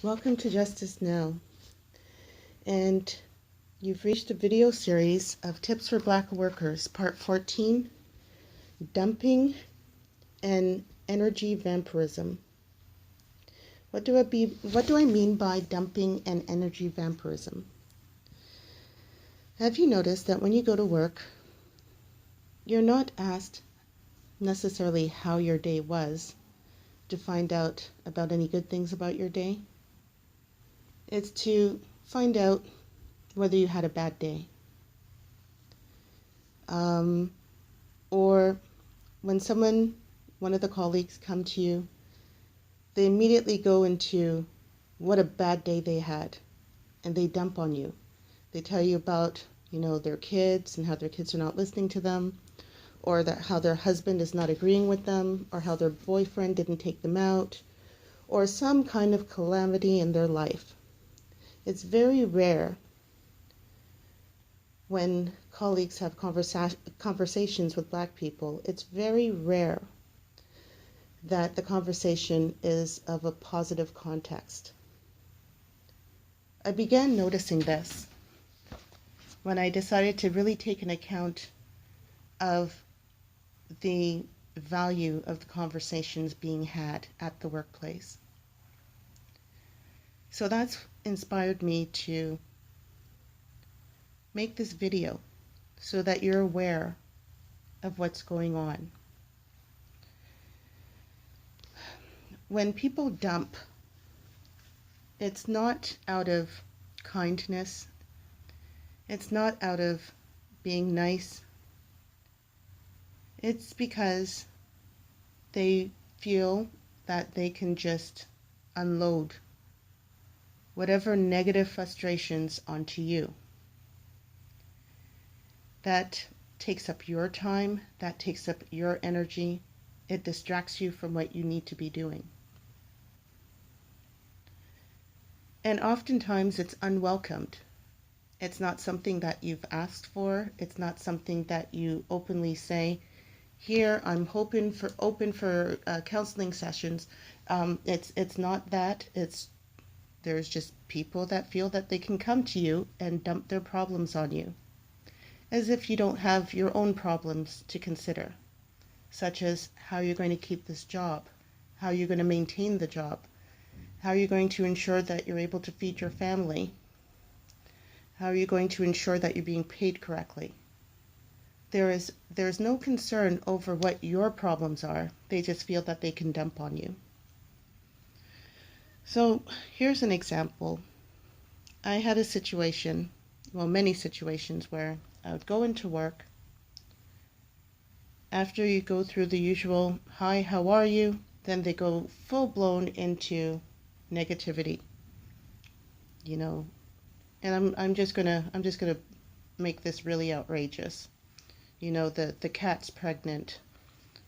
Welcome to Justice Now, and you've reached a video series of Tips for Black Workers, Part 14, Dumping and Energy Vampirism. What do I mean by dumping and energy vampirism? Have you noticed that when you go to work, you're not asked necessarily how your day was to find out about any good things about your day? It's to find out whether you had a bad day. Or when one of the colleagues come to you, they immediately go into what a bad day they had, and they dump on you. They tell you about, their kids and how their kids are not listening to them, or how their husband is not agreeing with them, or how their boyfriend didn't take them out, or some kind of calamity in their life. It's very rare when colleagues have conversations with Black people. It's very rare that the conversation is of a positive context. I began noticing this when I decided to really take an account of the value of the conversations being had at the workplace. So that's inspired me to make this video so that you're aware of what's going on. When people dump, it's not out of kindness. It's not out of being nice. It's because they feel that they can just unload whatever negative frustrations onto you. That takes up your time, that takes up your energy. It distracts you from what you need to be doing. And oftentimes it's unwelcomed. It's not something that you've asked for. It's not something that you openly say, here, I'm open for counseling sessions. It's not that. There's just people that feel that they can come to you and dump their problems on you, as if you don't have your own problems to consider, such as how you're going to keep this job, how you're going to maintain the job, how you're going to ensure that you're able to feed your family, how are you going to ensure that you're being paid correctly. There's no concern over what your problems are. They just feel that they can dump on you. So here's an example. I had a situation, many situations, where I would go into work. After you go through the usual, hi, how are you? Then they go full blown into negativity, and I'm just gonna make this really outrageous. The cat's pregnant,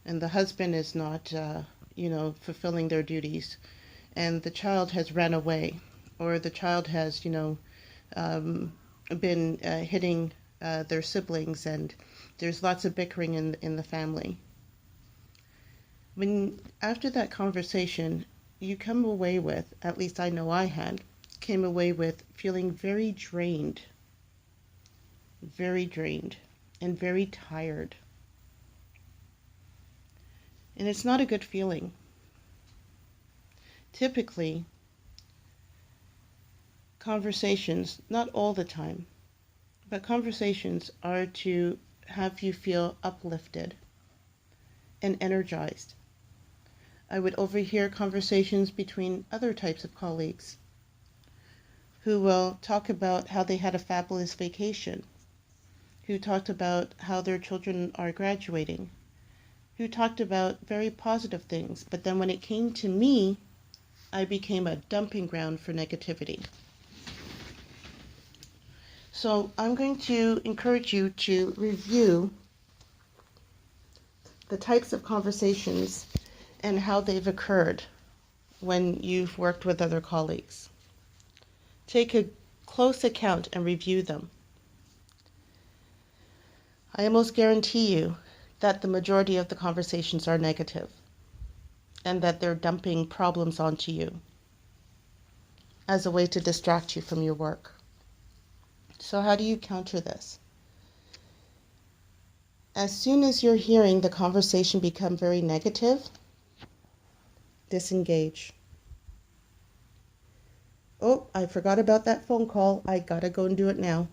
and the husband is not, fulfilling their duties, and the child has ran away, or the child has, been hitting their siblings, and there's lots of bickering in the family. After that conversation, you come away with, at least I know I came away with feeling very drained, and very tired. And it's not a good feeling. Typically, conversations, not all the time, but conversations are to have you feel uplifted and energized. I would overhear conversations between other types of colleagues who will talk about how they had a fabulous vacation, who talked about how their children are graduating, who talked about very positive things. But then when it came to me, I became a dumping ground for negativity. So I'm going to encourage you to review the types of conversations and how they've occurred when you've worked with other colleagues. Take a close account and review them. I almost guarantee you that the majority of the conversations are negative and that they're dumping problems onto you. as a way to distract you from your work. So how do you counter this? As soon as you're hearing the conversation become very negative, disengage. Oh, I forgot about that phone call. I gotta go and do it now.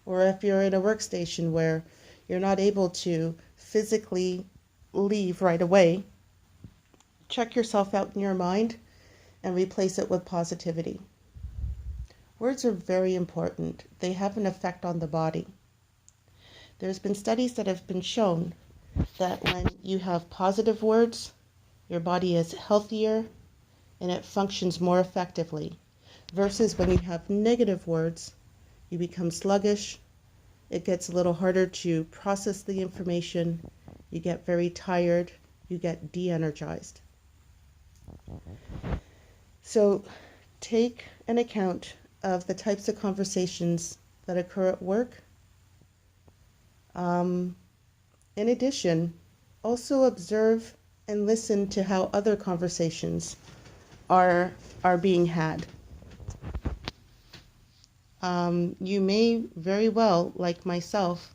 Or if you're in a workstation where you're not able to physically leave right away, check yourself out in your mind and replace it with positivity. Words are very important. They have an effect on the body. There's been studies that have been shown that when you have positive words, your body is healthier and it functions more effectively. Versus when you have negative words, you become sluggish, it gets a little harder to process the information, you get very tired, you get de-energized. So take an account of the types of conversations that occur at work. In addition, also observe and listen to how other conversations are being had. You may very well, like myself,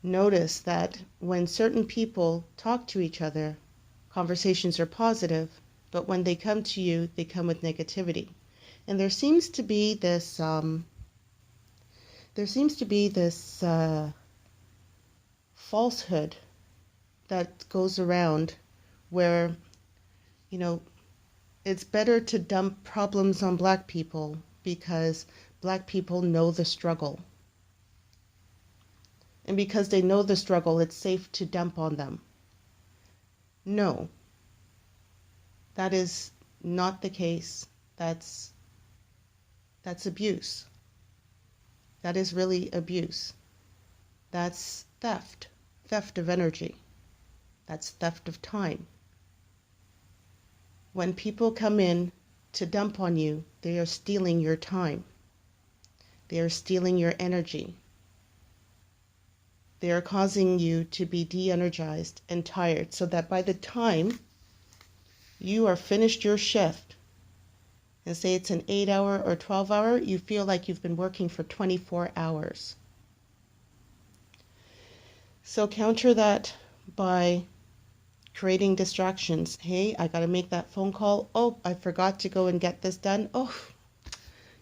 notice that when certain people talk to each other, conversations are positive, but when they come to you, they come with negativity. And there seems to be this falsehood that goes around where, it's better to dump problems on Black people because Black people know the struggle. And because they know the struggle, it's safe to dump on them. No, that is not the case. That's abuse. That is really abuse. That's theft of energy. That's theft of time. When people come in to dump on you, they are stealing your time. They are stealing your energy. They are causing you to be de-energized and tired so that by the time you are finished your shift, and say it's an 8-hour or 12-hour, you feel like you've been working for 24 hours. So counter that by creating distractions. Hey, I got to make that phone call. Oh, I forgot to go and get this done. Oh,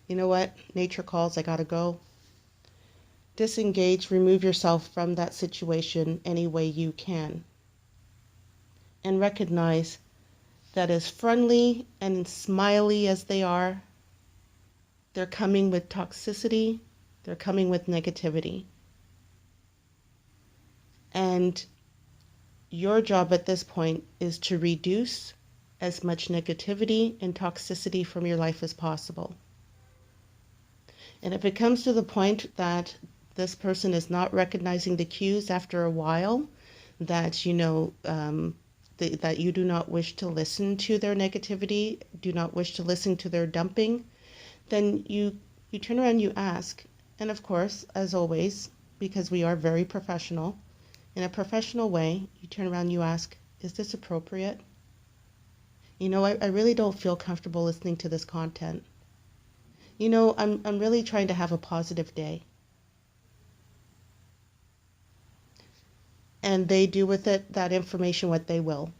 you know what? Nature calls. I got to go. Disengage, remove yourself from that situation any way you can. And recognize that as friendly and smiley as they are, they're coming with toxicity, they're coming with negativity. And your job at this point is to reduce as much negativity and toxicity from your life as possible. And if it comes to the point that this person is not recognizing the cues after a while, that that you do not wish to listen to their negativity, do not wish to listen to their dumping, then you turn around, you ask, and of course, as always, because we are very professional, in a professional way, you turn around, you ask, is this appropriate? I really don't feel comfortable listening to this content. I'm really trying to have a positive day. And they do with it, that information, what they will.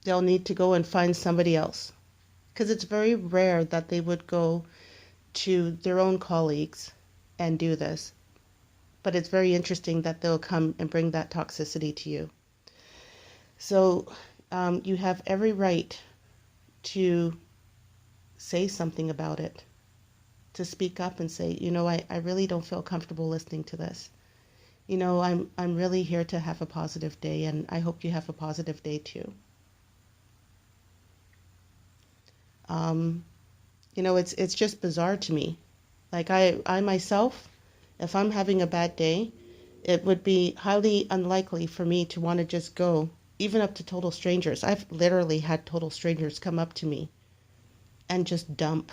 They'll need to go and find somebody else. Because it's very rare that they would go to their own colleagues and do this. But it's very interesting that they'll come and bring that toxicity to you. So you have every right to say something about it, to speak up and say, I really don't feel comfortable listening to this. I'm really here to have a positive day, and I hope you have a positive day too. It's just bizarre to me. Like I myself, if I'm having a bad day, it would be highly unlikely for me to want to just go, even up to total strangers. I've literally had total strangers come up to me and just dump.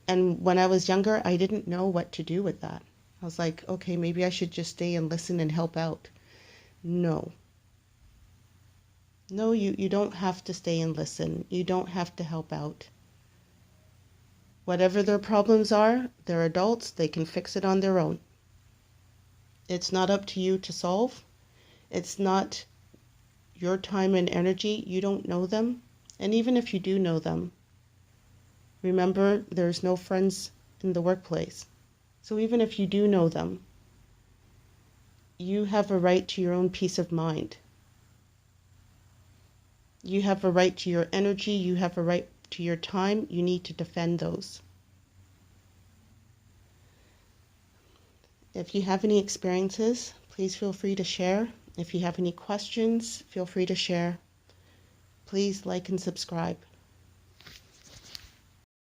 And when I was younger, I didn't know what to do with that. I was like, okay, maybe I should just stay and listen and help out. No. No, you don't have to stay and listen. You don't have to help out. Whatever their problems are, they're adults, they can fix it on their own. It's not up to you to solve. It's not your time and energy. You don't know them. And even if you do know them, remember there's no friends in the workplace. So even if you do know them, you have a right to your own peace of mind. You have a right to your energy. You have a right to your time. You need to defend those. If you have any experiences, please feel free to share. If you have any questions, feel free to share. Please like and subscribe.